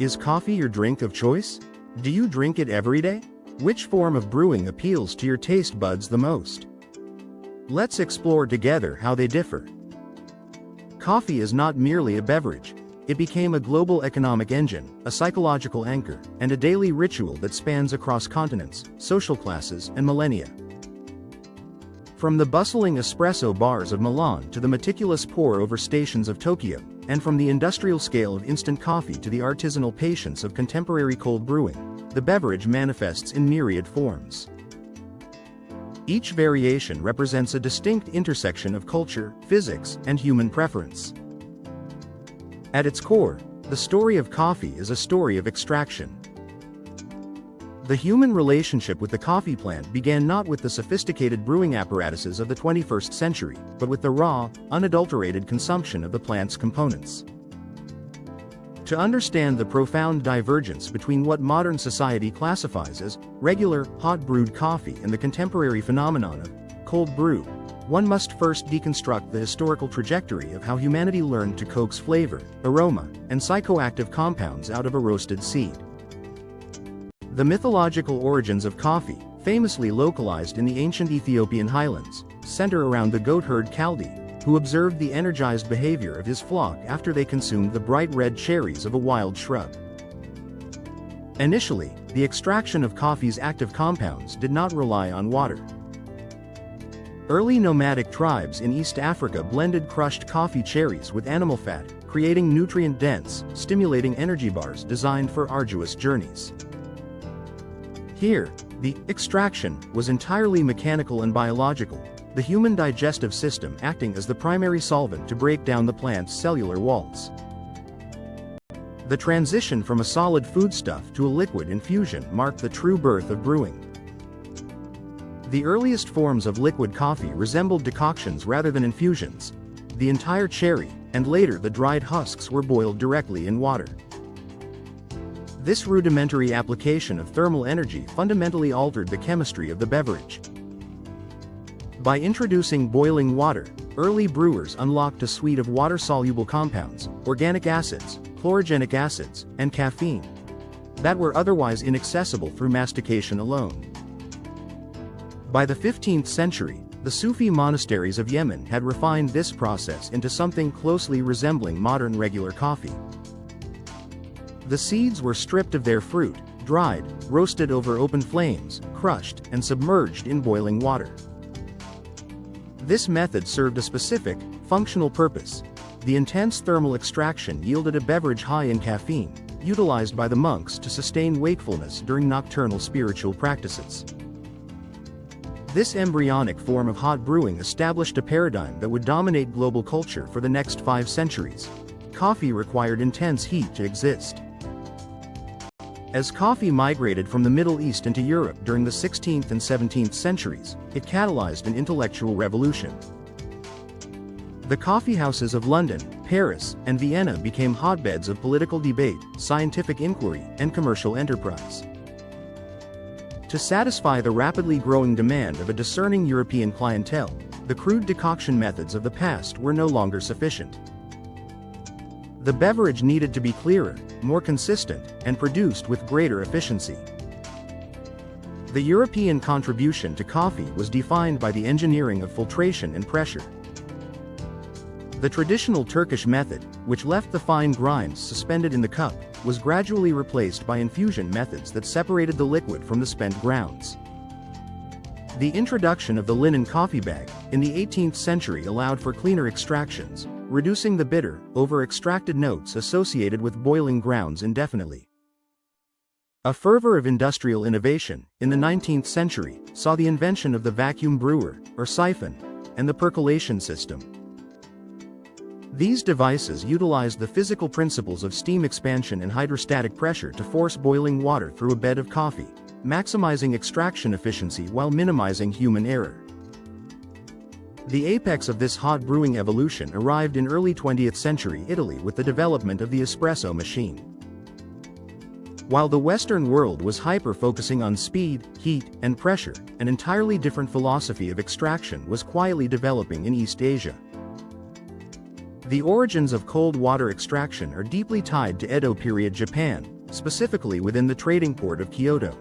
Is coffee your drink of choice? Do you drink it every day? Which form of brewing appeals to your taste buds the most? Let's explore together how they differ. Coffee is not merely a beverage. It became a global economic engine, a psychological anchor, and a daily ritual that spans across continents, social classes, and millennia. From the bustling espresso bars of Milan to the meticulous pour-over stations of Tokyo, and from the industrial scale of instant coffee to the artisanal patience of contemporary cold brewing, the beverage manifests in myriad forms. Each variation represents a distinct intersection of culture, physics, and human preference. At its core, the story of coffee is a story of extraction. The human relationship with the coffee plant began not with the sophisticated brewing apparatuses of the 21st century, but with the raw, unadulterated consumption of the plant's components. To understand the profound divergence between what modern society classifies as regular, hot-brewed coffee and the contemporary phenomenon of cold brew, one must first deconstruct the historical trajectory of how humanity learned to coax flavor, aroma, and psychoactive compounds out of a roasted seed. The mythological origins of coffee, famously localized in the ancient Ethiopian highlands, center around the goatherd Chaldi, who observed the energized behavior of his flock after they consumed the bright red cherries of a wild shrub. Initially, the extraction of coffee's active compounds did not rely on water. Early nomadic tribes in East Africa blended crushed coffee cherries with animal fat, creating nutrient-dense, stimulating energy bars designed for arduous journeys. Here, the extraction was entirely mechanical and biological, the human digestive system acting as the primary solvent to break down the plant's cellular walls. The transition from a solid foodstuff to a liquid infusion marked the true birth of brewing. The earliest forms of liquid coffee resembled decoctions rather than infusions. The entire cherry, and later the dried husks, were boiled directly in water. This rudimentary application of thermal energy fundamentally altered the chemistry of the beverage. By introducing boiling water, early brewers unlocked a suite of water-soluble compounds, organic acids, chlorogenic acids, and caffeine, that were otherwise inaccessible through mastication alone. By the 15th century, the Sufi monasteries of Yemen had refined this process into something closely resembling modern regular coffee. The seeds were stripped of their fruit, dried, roasted over open flames, crushed, and submerged in boiling water. This method served a specific, functional purpose. The intense thermal extraction yielded a beverage high in caffeine, utilized by the monks to sustain wakefulness during nocturnal spiritual practices. This embryonic form of hot brewing established a paradigm that would dominate global culture for the next 5 centuries. Coffee required intense heat to exist. As coffee migrated from the Middle East into Europe during the 16th and 17th centuries, it catalyzed an intellectual revolution. The coffeehouses of London, Paris, and Vienna became hotbeds of political debate, scientific inquiry, and commercial enterprise. To satisfy the rapidly growing demand of a discerning European clientele, the crude decoction methods of the past were no longer sufficient. The beverage needed to be clearer, more consistent, and produced with greater efficiency. The European contribution to coffee was defined by the engineering of filtration and pressure. The traditional Turkish method, which left the fine grinds suspended in the cup, was gradually replaced by infusion methods that separated the liquid from the spent grounds. The introduction of the linen coffee bag, in the 18th century, allowed for cleaner extractions, reducing the bitter, over-extracted notes associated with boiling grounds indefinitely. A fervor of industrial innovation, in the 19th century, saw the invention of the vacuum brewer, or siphon, and the percolation system. These devices utilized the physical principles of steam expansion and hydrostatic pressure to force boiling water through a bed of coffee, maximizing extraction efficiency while minimizing human error. The apex of this hot brewing evolution arrived in early 20th century Italy with the development of the espresso machine. While the Western world was hyper-focusing on speed, heat, and pressure, an entirely different philosophy of extraction was quietly developing in East Asia. The origins of cold water extraction are deeply tied to Edo period Japan, specifically within the trading port of Kyoto.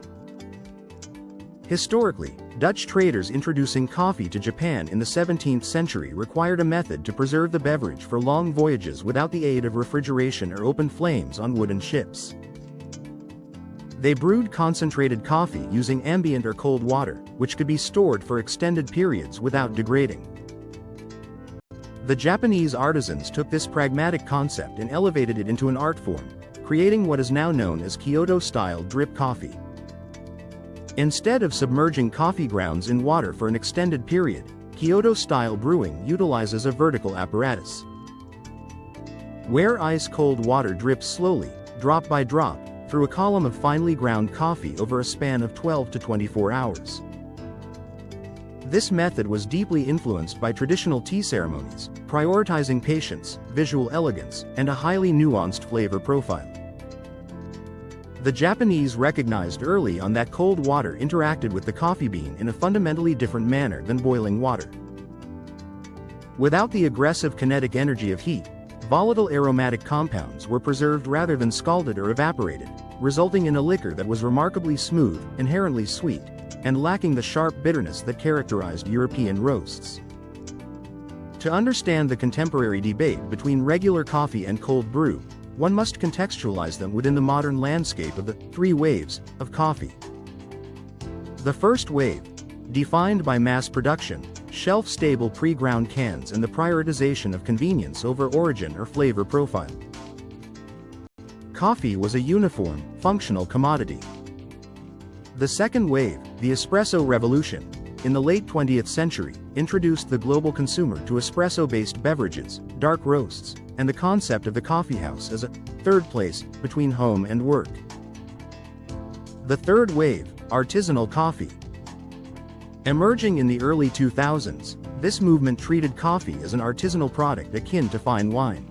Historically, Dutch traders introducing coffee to Japan in the 17th century required a method to preserve the beverage for long voyages without the aid of refrigeration or open flames on wooden ships. They brewed concentrated coffee using ambient or cold water, which could be stored for extended periods without degrading. The Japanese artisans took this pragmatic concept and elevated it into an art form, creating what is now known as Kyoto-style drip coffee. Instead of submerging coffee grounds in water for an extended period, Kyoto-style brewing utilizes a vertical apparatus, where ice-cold water drips slowly, drop by drop, through a column of finely ground coffee over a span of 12 to 24 hours. This method was deeply influenced by traditional tea ceremonies, prioritizing patience, visual elegance, and a highly nuanced flavor profile. The Japanese recognized early on that cold water interacted with the coffee bean in a fundamentally different manner than boiling water. Without the aggressive kinetic energy of heat, volatile aromatic compounds were preserved rather than scalded or evaporated, resulting in a liquor that was remarkably smooth, inherently sweet, and lacking the sharp bitterness that characterized European roasts. To understand the contemporary debate between regular coffee and cold brew, one must contextualize them within the modern landscape of the three waves of coffee. The first wave, defined by mass production, shelf-stable pre-ground cans and the prioritization of convenience over origin or flavor profile. Coffee was a uniform, functional commodity. The second wave, the espresso revolution, in the late 20th century, introduced the global consumer to espresso-based beverages, dark roasts, and the concept of the coffeehouse as a third place between home and work. The third wave, artisanal coffee. Emerging in the early 2000s, this movement treated coffee as an artisanal product akin to fine wine.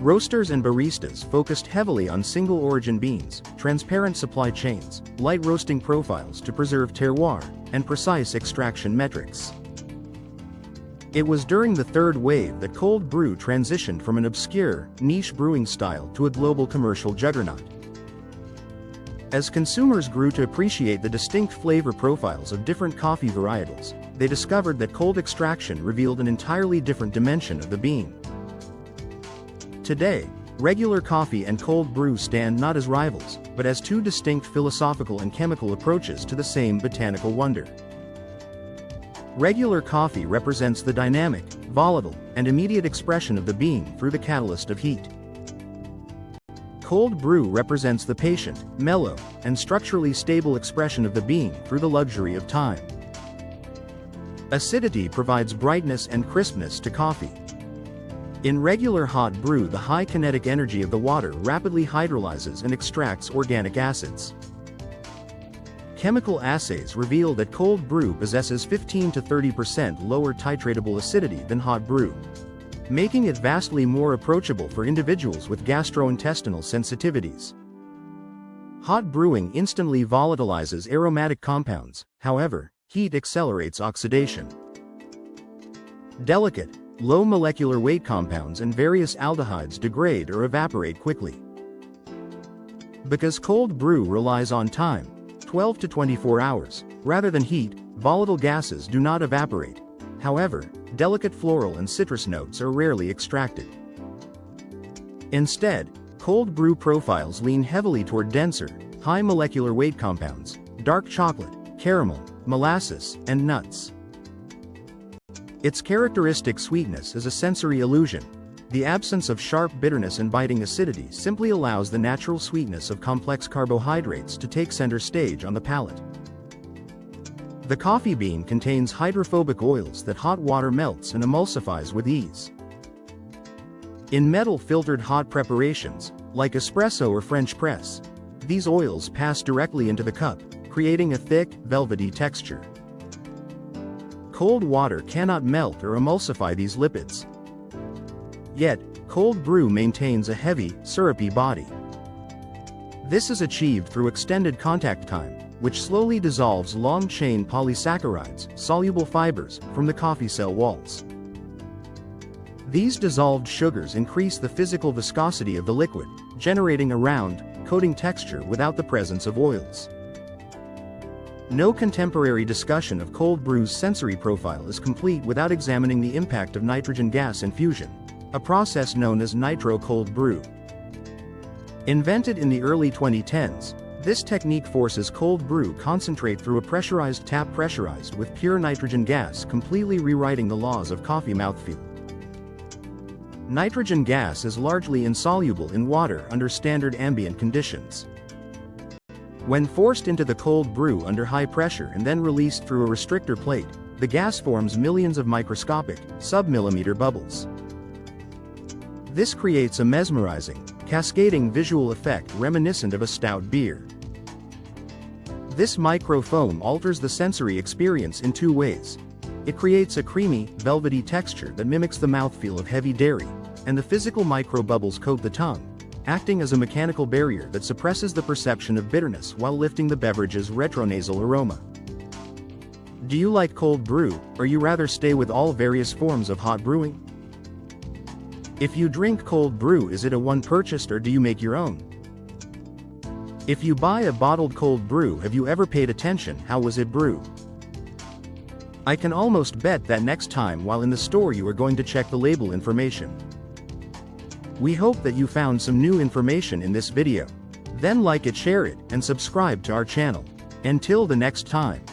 Roasters and baristas focused heavily on single-origin beans, transparent supply chains, light roasting profiles to preserve terroir, and precise extraction metrics. It was during the third wave that cold brew transitioned from an obscure, niche brewing style to a global commercial juggernaut. As consumers grew to appreciate the distinct flavor profiles of different coffee varietals, they discovered that cold extraction revealed an entirely different dimension of the bean. Today, regular coffee and cold brew stand not as rivals, but as two distinct philosophical and chemical approaches to the same botanical wonder. Regular coffee represents the dynamic, volatile, and immediate expression of the bean through the catalyst of heat. Cold brew represents the patient, mellow, and structurally stable expression of the bean through the luxury of time. Acidity provides brightness and crispness to coffee. In regular hot brew, the high kinetic energy of the water rapidly hydrolyzes and extracts organic acids. Chemical assays reveal that cold brew possesses 15 to 30% lower titratable acidity than hot brew, making it vastly more approachable for individuals with gastrointestinal sensitivities. Hot brewing instantly volatilizes aromatic compounds, however, heat accelerates oxidation. Delicate, low molecular weight compounds and various aldehydes degrade or evaporate quickly. Because cold brew relies on time, 12 to 24 hours, rather than heat, volatile gases do not evaporate. However, delicate floral and citrus notes are rarely extracted. Instead, cold brew profiles lean heavily toward denser, high molecular weight compounds, dark chocolate, caramel, molasses, and nuts. Its characteristic sweetness is a sensory illusion. The absence of sharp bitterness and biting acidity simply allows the natural sweetness of complex carbohydrates to take center stage on the palate. The coffee bean contains hydrophobic oils that hot water melts and emulsifies with ease. In metal-filtered hot preparations, like espresso or French press, these oils pass directly into the cup, creating a thick, velvety texture. Cold water cannot melt or emulsify these lipids. Yet, cold brew maintains a heavy, syrupy body. This is achieved through extended contact time, which slowly dissolves long-chain polysaccharides, soluble fibers, from the coffee cell walls. These dissolved sugars increase the physical viscosity of the liquid, generating a round, coating texture without the presence of oils. No contemporary discussion of cold brew's sensory profile is complete without examining the impact of nitrogen gas infusion, a process known as Nitro cold brew. Invented in the early 2010s, this technique forces cold brew concentrate through a pressurized tap pressurized with pure nitrogen gas, completely rewriting the laws of coffee mouthfeel. Nitrogen gas is largely insoluble in water under standard ambient conditions. When forced into the cold brew under high pressure and then released through a restrictor plate, the gas forms millions of microscopic, sub-millimeter bubbles. This creates a mesmerizing, cascading visual effect reminiscent of a stout beer. This microfoam alters the sensory experience in two ways. It creates a creamy, velvety texture that mimics the mouthfeel of heavy dairy, and the physical micro-bubbles coat the tongue, acting as a mechanical barrier that suppresses the perception of bitterness while lifting the beverage's retronasal aroma. Do you like cold brew, or you rather stay with all various forms of hot brewing? If you drink cold brew, is it a one purchased or do you make your own? If you buy a bottled cold brew, have you ever paid attention how was it brewed? I can almost bet that next time while in the store you are going to check the label information. We hope that you found some new information in this video. Then like it, share it, and subscribe to our channel. Until the next time.